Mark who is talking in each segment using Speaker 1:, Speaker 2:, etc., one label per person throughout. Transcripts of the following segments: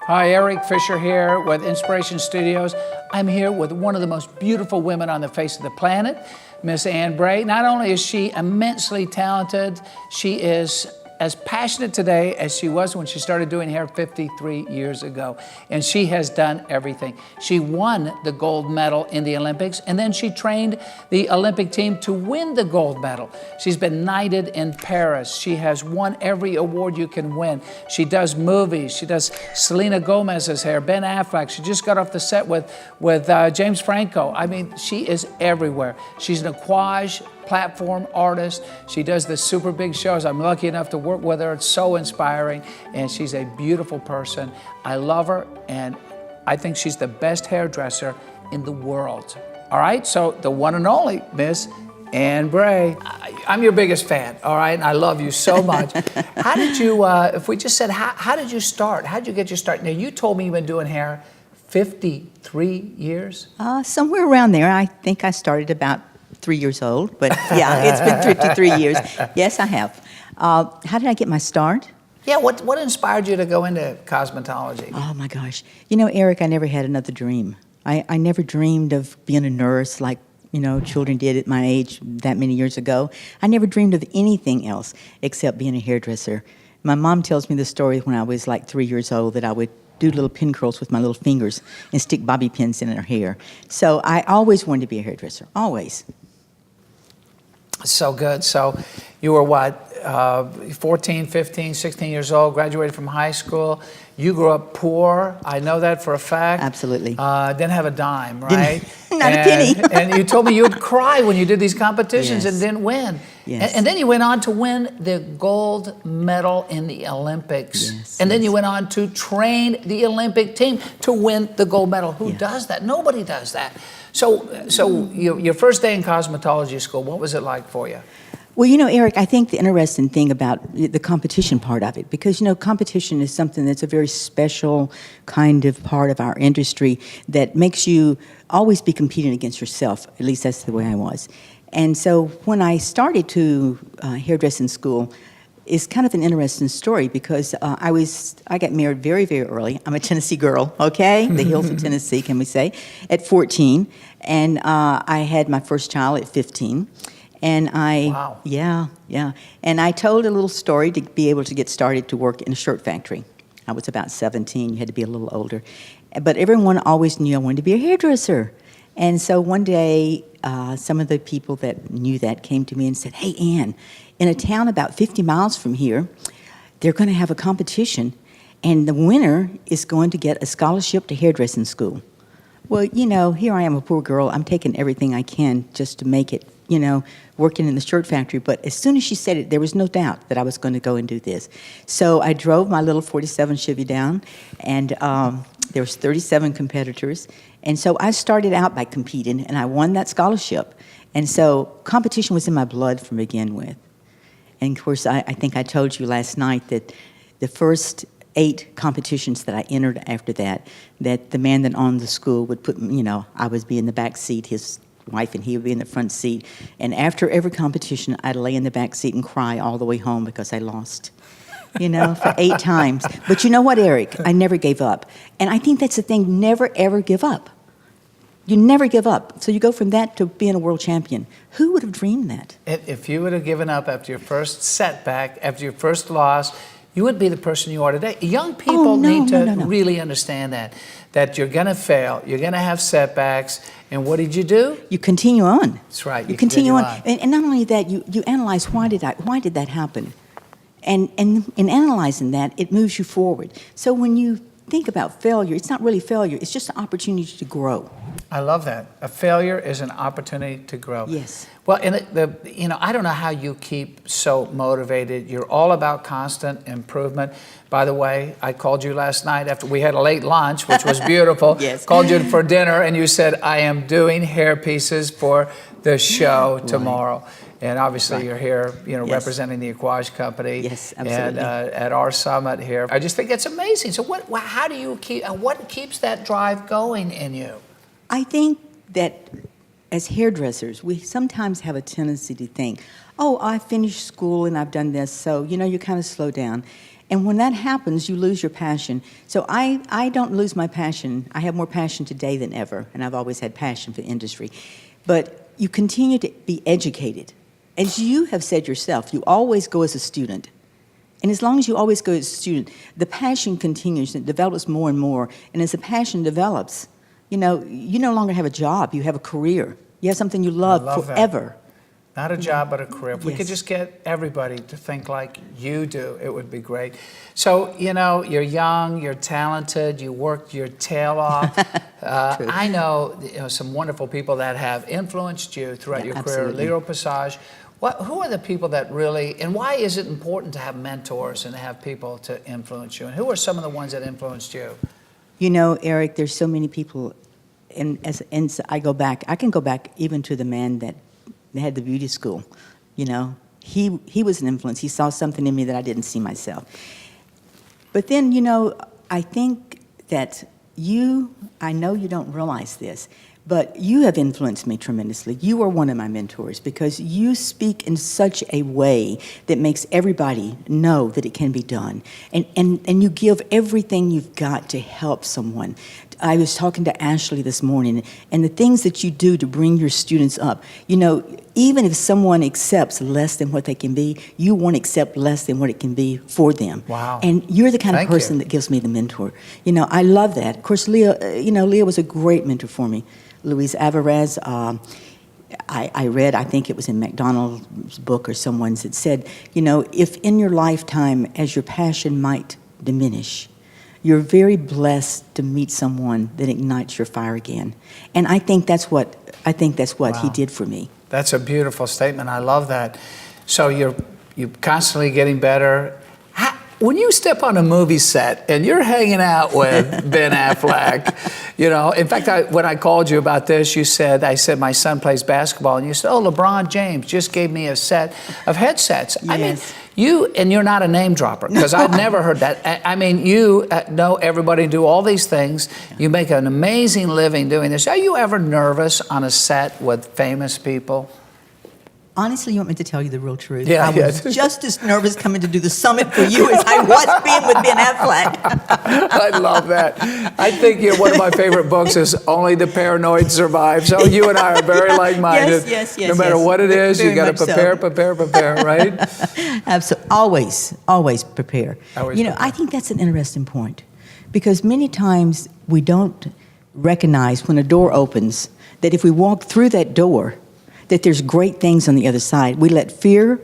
Speaker 1: Hi, Eric Fisher here with Inspiration Studios. I'm here with one of the most beautiful women on the face of the planet, Miss Ann Bray. Not only is she immensely talented, she is as passionate today as she was when she started doing hair 53 years ago. And she has done everything. She won the gold medal in the Olympics, and then she trained the Olympic team to win the gold medal. She's been knighted in Paris. She has won every award you can win. She does movies. She does Selena Gomez's hair, Ben Affleck. She just got off the set with James Franco. I mean, she is everywhere. She's an aquage platform artist. She does the super big shows. I'm lucky enough to work with her. It's so inspiring, and she's a beautiful person. I love her, and I think she's the best hairdresser in the world. All right, so the one and only Miss Ann Bray. I'm your biggest fan, all right, and I love you so much. How did you, if we just said, how did you start? How did you get your start? Now, you told me you've been doing hair 53 years?
Speaker 2: Somewhere around there. I think I started about 3 years old, but yeah, it's been 53 years. Yes, I have. How did I get my start?
Speaker 1: Yeah, what inspired you to go into cosmetology?
Speaker 2: Oh my gosh. You know, Eric, I never had another dream. I never dreamed of being a nurse like, you know, children did at my age that many years ago. I never dreamed of anything else except being a hairdresser. My mom tells me the story when I was like 3 years old that I would do little pin curls with my little fingers and stick bobby pins in her hair. So I always wanted to be a hairdresser, always.
Speaker 1: So good. So you were what, 14, 15, 16 years old, graduated from high school. You grew up poor. I know that for a fact.
Speaker 2: Absolutely.
Speaker 1: Didn't have a dime, right?
Speaker 2: Not a penny.
Speaker 1: And you told me you would cry when you did these competitions
Speaker 2: Yes.
Speaker 1: and didn't win.
Speaker 2: Yes.
Speaker 1: And then you went on to win the gold medal in the Olympics.
Speaker 2: Yes,
Speaker 1: and then
Speaker 2: yes.
Speaker 1: you went on to train the Olympic team to win the gold medal. Who
Speaker 2: Yeah.
Speaker 1: does that? Nobody does that. So your first day in cosmetology school, what was it like for you?
Speaker 2: Well, you know, Eric, I think the interesting thing about the competition part of it, because, you know, competition is something that's a very special kind of part of our industry that makes you always be competing against yourself. At least that's the way I was. And so when I started to hairdressing school, it's kind of an interesting story because I got married very, very early. I'm a Tennessee girl, okay? The hills of Tennessee, can we say, at 14. And I had my first child at 15. And
Speaker 1: Wow.
Speaker 2: Yeah. And I told a little story to be able to get started to work in a shirt factory. I was about 17. You had to be a little older. But everyone always knew I wanted to be a hairdresser. And so one day, some of the people that knew that came to me and said, "Hey, Ann, in a town about 50 miles from here, they're going to have a competition, and the winner is going to get a scholarship to hairdressing school." Well, you know, here I am, a poor girl. I'm taking everything I can just to make it, you know, working in the shirt factory. But as soon as she said it, there was no doubt that I was going to go and do this. So I drove my little 47 Chevy down, and there was 37 competitors. And so I started out by competing, and I won that scholarship. And so competition was in my blood from begin with. And of course, I think I told you last night that the first 8 competitions that I entered after that the man that owned the school would put, you know, I would be in the back seat, his wife and he would be in the front seat. And after every competition, I'd lay in the back seat and cry all the way home because I lost, you know, for 8 times. But you know what, Eric? I never gave up. And I think that's the thing, never, ever give up. You never give up. So you go from that to being a world champion. Who would have dreamed that?
Speaker 1: If you would have given up after your first setback, after your first loss, you wouldn't be the person you are today. Young people need to really understand that you're going to fail, you're going to have setbacks, and what did you do?
Speaker 2: You continue on.
Speaker 1: That's right.
Speaker 2: You continue on. And not only that, you analyze why did that happen? And in analyzing that, it moves you forward. So when you think about failure, it's not really failure, it's just an opportunity to grow.
Speaker 1: I love that. A failure is an opportunity to grow.
Speaker 2: Yes.
Speaker 1: Well, and you know, I don't know how you keep so motivated. You're all about constant improvement. By the way, I called you last night after we had a late lunch, which was beautiful.
Speaker 2: Yes.
Speaker 1: Called you for dinner, and you said, "I am doing hair pieces for the show tomorrow." And obviously you're here, you know, representing the Aquage Company.
Speaker 2: Yes, absolutely.
Speaker 1: And at our summit here. I just think it's amazing. So how do you keep, and what keeps that drive going in you?
Speaker 2: I think that as hairdressers, we sometimes have a tendency to think, oh, I finished school and I've done this, so, you know, you kind of slow down. And when that happens, you lose your passion. So I don't lose my passion. I have more passion today than ever, and I've always had passion for industry. But you continue to be educated. As you have said yourself, you always go as a student. And as long as you always go as a student, the passion continues, and it develops more and more. And as the passion develops, you know, you no longer have a job, you have a career. You have something you love forever.
Speaker 1: That. Not a job, but a career. If we
Speaker 2: Yes.
Speaker 1: could just get everybody to think like you do, it would be great. So, you know, you're young, you're talented, you worked your tail off. I know, some wonderful people that have influenced you throughout your career.
Speaker 2: Absolutely.
Speaker 1: Leo Passage. Who are the people that really, and why is it important to have mentors and to have people to influence you? And who are some of the ones that influenced you?
Speaker 2: You know, Eric, there's so many people, and I can go back even to the man that had the beauty school. You know, he was an influence. He saw something in me that I didn't see myself. But then, you know, I think that I know you don't realize this, but you have influenced me tremendously. You are one of my mentors because you speak in such a way that makes everybody know that it can be done. And you give everything you've got to help someone. I was talking to Ashley this morning, and the things that you do to bring your students up, you know, even if someone accepts less than what they can be, you won't accept less than what it can be for them.
Speaker 1: Wow.
Speaker 2: And you're the kind
Speaker 1: Thank
Speaker 2: of person
Speaker 1: you.
Speaker 2: that gives me the mentor. You know, I love that. Of course, Leah was a great mentor for me. Luis Alvarez, I read, I think it was in McDonald's book or someone's that said, you know, if in your lifetime, as your passion might diminish, you're very blessed to meet someone that ignites your fire again. And I think that's what
Speaker 1: Wow.
Speaker 2: he did for me.
Speaker 1: That's a beautiful statement. I love that. So you're constantly getting better. When you step on a movie set and you're hanging out with Ben Affleck, you know, in fact, when I called you about this, I said, my son plays basketball, and you said, oh, LeBron James just gave me a set of headsets.
Speaker 2: Yes.
Speaker 1: I mean, you're not a name dropper, because I've never heard that. I mean, you know everybody, do all these things. You make an amazing living doing this. Are you ever nervous on a set with famous people?
Speaker 2: Honestly, you want me to tell you the real truth?
Speaker 1: Yeah,
Speaker 2: I was just as nervous coming to do the summit for you as I was being with Ben Affleck.
Speaker 1: I love that. I think one of my favorite books is Only the Paranoid Survive. So you and I are very like-minded.
Speaker 2: Yes,
Speaker 1: no matter what it is,
Speaker 2: very
Speaker 1: you got to
Speaker 2: much
Speaker 1: prepare, right?
Speaker 2: Absolutely. Always prepare. I think that's an interesting point, because many times we don't recognize when a door opens that if we walk through that door, that there's great things on the other side. We let fear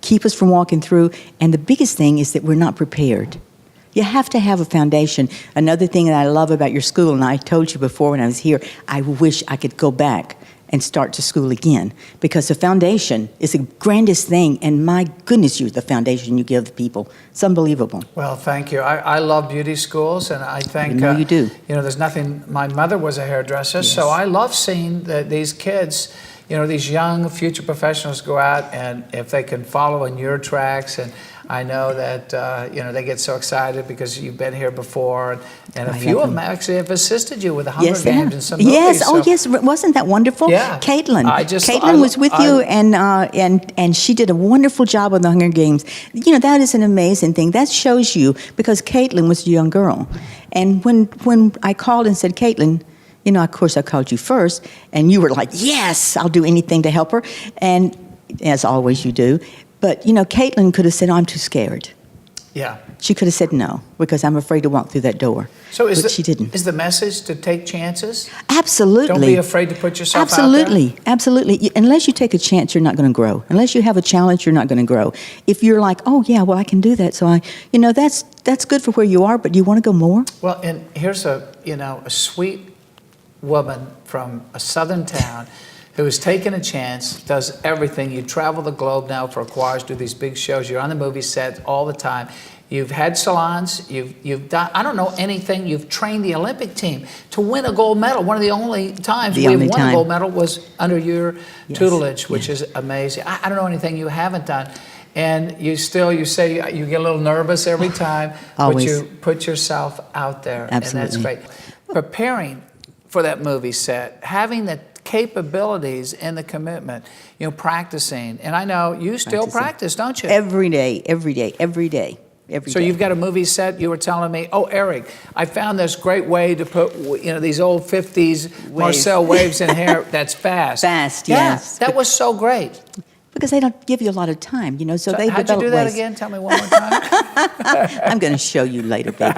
Speaker 2: keep us from walking through, and the biggest thing is that we're not prepared. You have to have a foundation. Another thing that I love about your school, and I told you before when I was here, I wish I could go back and start to school again, because the foundation is the grandest thing, and my goodness, the foundation you give the people. It's unbelievable.
Speaker 1: Well, thank you. I love beauty schools, and I think...
Speaker 2: I know you do.
Speaker 1: You know, there's nothing... My mother was a hairdresser,
Speaker 2: Yes.
Speaker 1: so I love seeing these kids... You know, these young future professionals go out, and if they can follow in your tracks, and I know that, they get so excited because you've been here before, and a few of them actually have assisted you with the Hunger Games and some movies.
Speaker 2: Yes,
Speaker 1: so.
Speaker 2: yes, wasn't that wonderful?
Speaker 1: Yeah.
Speaker 2: Caitlin.
Speaker 1: I
Speaker 2: Caitlin was with you, and she did a wonderful job on the Hunger Games. You know, that is an amazing thing. That shows you, because Caitlin was a young girl. And when I called and said, Caitlin, you know, of course, I called you first, and you were like, yes, I'll do anything to help her. And as always, you do. But, you know, Caitlin could have said, I'm too scared.
Speaker 1: Yeah.
Speaker 2: She could have said no, because I'm afraid to walk through that door.
Speaker 1: So
Speaker 2: she didn't.
Speaker 1: Is the message to take chances?
Speaker 2: Absolutely.
Speaker 1: Don't be afraid to put yourself
Speaker 2: Absolutely.
Speaker 1: out there?
Speaker 2: Absolutely. Unless you take a chance, you're not going to grow. Unless you have a challenge, you're not going to grow. If you're like, oh, yeah, well, I can do that. So, that's good for where you are, but you want to go more?
Speaker 1: Well, and here's a sweet woman from a southern town who has taken a chance, does everything. You travel the globe now for choirs, do these big shows. You're on the movie set all the time. You've had salons. You've done, I don't know anything. You've trained the Olympic team to win a gold medal. One of the only times we've won a gold medal was under your tutelage, which is amazing. I don't know anything you haven't done. And you say you get a little nervous every time, but you put yourself out there.
Speaker 2: Absolutely.
Speaker 1: And that's great. Preparing for that movie set, having the capabilities and the commitment, practicing. And I know you still practice, don't you?
Speaker 2: Every day. every
Speaker 1: So
Speaker 2: day.
Speaker 1: you've got a movie set. You were telling me, oh, Eric, I found this great way to put, these old 50s Marcel waves in hair that's fast.
Speaker 2: Fast,
Speaker 1: yeah,
Speaker 2: yes.
Speaker 1: that was so great.
Speaker 2: Because they don't give you a lot of time, so they
Speaker 1: How'd you
Speaker 2: develop
Speaker 1: do that
Speaker 2: ways.
Speaker 1: again? Tell me one more time.
Speaker 2: I'm going to show you later, baby.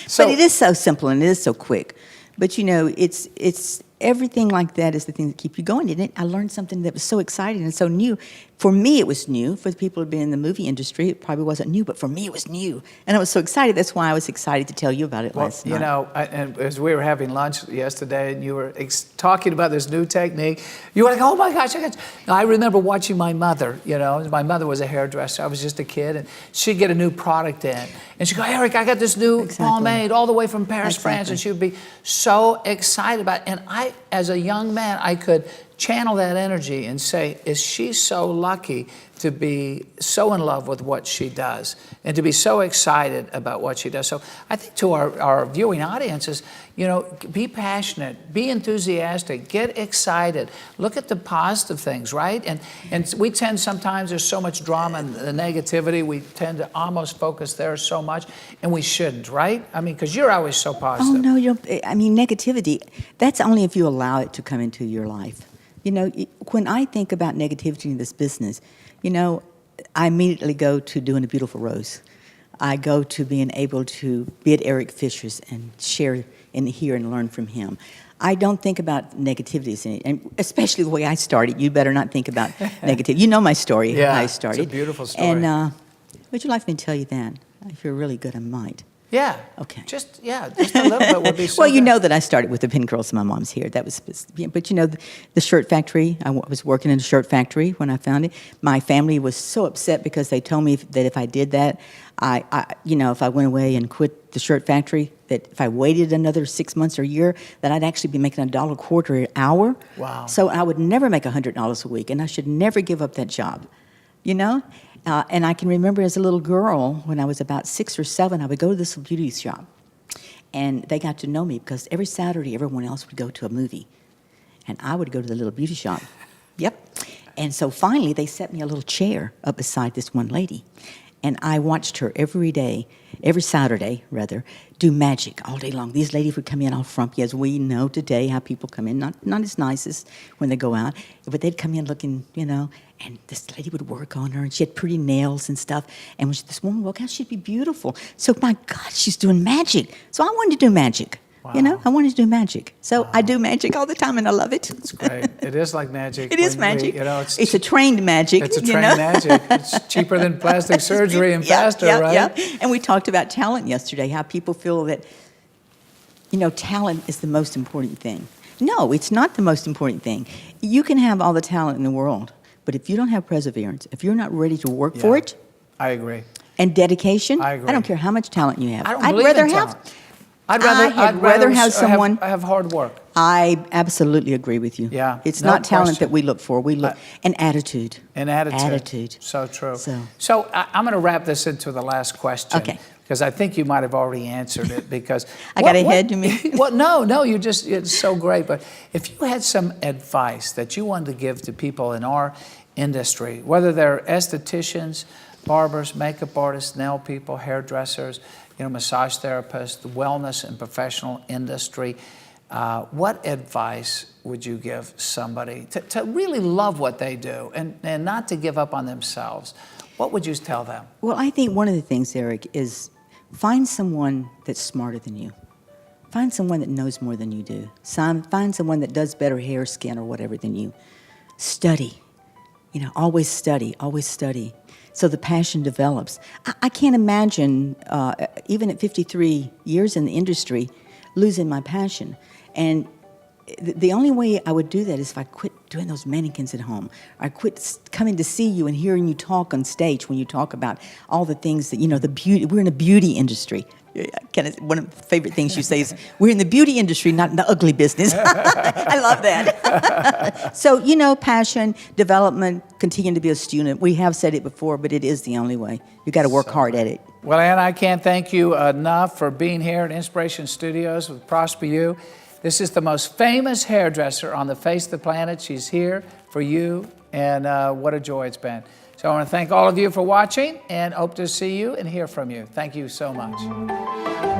Speaker 1: So,
Speaker 2: But it is so simple and it is so quick. But it's everything like that is the thing that keep you going. And I learned something that was so exciting and so new. For me, it was new. For the people who've been in the movie industry, it probably wasn't new. But for me, it was new. And I was so excited. That's why I was excited to tell you about it last night.
Speaker 1: And as we were having lunch yesterday and you were talking about this new technique, you were like, oh my gosh, I remember watching my mother, my mother was a hairdresser. I was just a kid and she'd get a new product in. And she'd go, Eric, I got this new pomade all the way from Paris, France. And she would be so excited about it. And I, as a young man, I could channel that energy and say, is she so lucky to be so in love with what she does and to be so excited about what she does? So I think to our viewing audiences, be passionate, be enthusiastic, get excited, look at the positive things, right? And we tend sometimes, there's so much drama and the negativity, we tend to almost focus there so much, and we shouldn't, right? I mean, because you're always so positive.
Speaker 2: Oh, no, negativity, that's only if you allow it to come into your life. When I think about negativity in this business, I immediately go to doing a beautiful rose. I go to being able to be at Eric Fisher's and share and hear and learn from him. I don't think about negativities in it, and especially the way I started. You better not think about negativity. You know my story, how I started.
Speaker 1: It's a beautiful story.
Speaker 2: And would you like me to tell you that? If you're really good, I might.
Speaker 1: Yeah.
Speaker 2: Okay.
Speaker 1: Just a little bit would be so
Speaker 2: Well, you
Speaker 1: good.
Speaker 2: know that I started with the pin curls in my mom's hair. That was, but the shirt factory. I was working in a shirt factory when I found it. My family was so upset because they told me that if I did that, if I went away and quit the shirt factory, that if I waited another 6 months or a year, that I'd actually be making $1.25 an hour.
Speaker 1: Wow.
Speaker 2: So I would never make $100 a week, and I should never give up that job. And I can remember as a little girl, when I was about 6 or 7, I would go to this beauty shop. And they got to know me because every Saturday, everyone else would go to a movie. And I would go to the little beauty shop. Yep. And so finally, they set me a little chair up beside this one lady. And I watched her every Saturday, do magic all day long. These ladies would come in all frumpy, as we know today how people come in, not as nice as when they go out, but they'd come in looking, and this lady would work on her, and she had pretty nails and stuff. And when this woman walked out, she'd be beautiful. So, my God, she's doing magic. So I wanted to do magic.
Speaker 1: Wow.
Speaker 2: I wanted to do magic. So I do magic all the time, and I love it.
Speaker 1: It's great. It is like magic.
Speaker 2: It is magic.
Speaker 1: It's
Speaker 2: a trained magic.
Speaker 1: It's a trained magic. It's cheaper than plastic surgery and faster, right?
Speaker 2: Yeah. And we talked about talent yesterday, how people feel that, talent is the most important thing. No, it's not the most important thing. You can have all the talent in the world, but if you don't have perseverance, if you're not ready to work for it.
Speaker 1: I agree.
Speaker 2: And dedication.
Speaker 1: I agree.
Speaker 2: I don't care how much talent you have.
Speaker 1: I'd rather
Speaker 2: have someone
Speaker 1: have hard work.
Speaker 2: I absolutely agree with you.
Speaker 1: Yeah,
Speaker 2: it's
Speaker 1: no
Speaker 2: not talent
Speaker 1: question.
Speaker 2: that we look for. We look and attitude.
Speaker 1: And attitude.
Speaker 2: Attitude.
Speaker 1: So true.
Speaker 2: So
Speaker 1: I'm going to wrap this into the last question.
Speaker 2: Okay.
Speaker 1: Because I think you might have already answered it. Because
Speaker 2: I got ahead, you mean?
Speaker 1: Well, no, it's so great. But if you had some advice that you wanted to give to people in our industry, whether they're estheticians, barbers, makeup artists, nail people, hairdressers, massage therapists, the wellness and professional industry, what advice would you give somebody to really love what they do and not to give up on themselves? What would you tell them?
Speaker 2: Well, I think one of the things, Eric, is find someone that's smarter than you. Find someone that knows more than you do. Find someone that does better hair, skin, or whatever than you. Study. Always study, always study. So the passion develops. I can't imagine, even at 53 years in the industry, losing my passion. And the only way I would do that is if I quit doing those mannequins at home. Or I quit coming to see you and hearing you talk on stage when you talk about all the things that, the beauty. We're in a beauty industry. One of the favorite things you say is, we're in the beauty industry, not in the ugly business. I love that. So, passion, development, continuing to be a student. We have said it before, but it is the only way. You got to work hard at it.
Speaker 1: Well, Ann, I can't thank you enough for being here at Inspiration Studios with Prosper You. This is the most famous hairdresser on the face of the planet. She's here for you, and what a joy it's been. So I want to thank all of you for watching and hope to see you and hear from you. Thank you so much.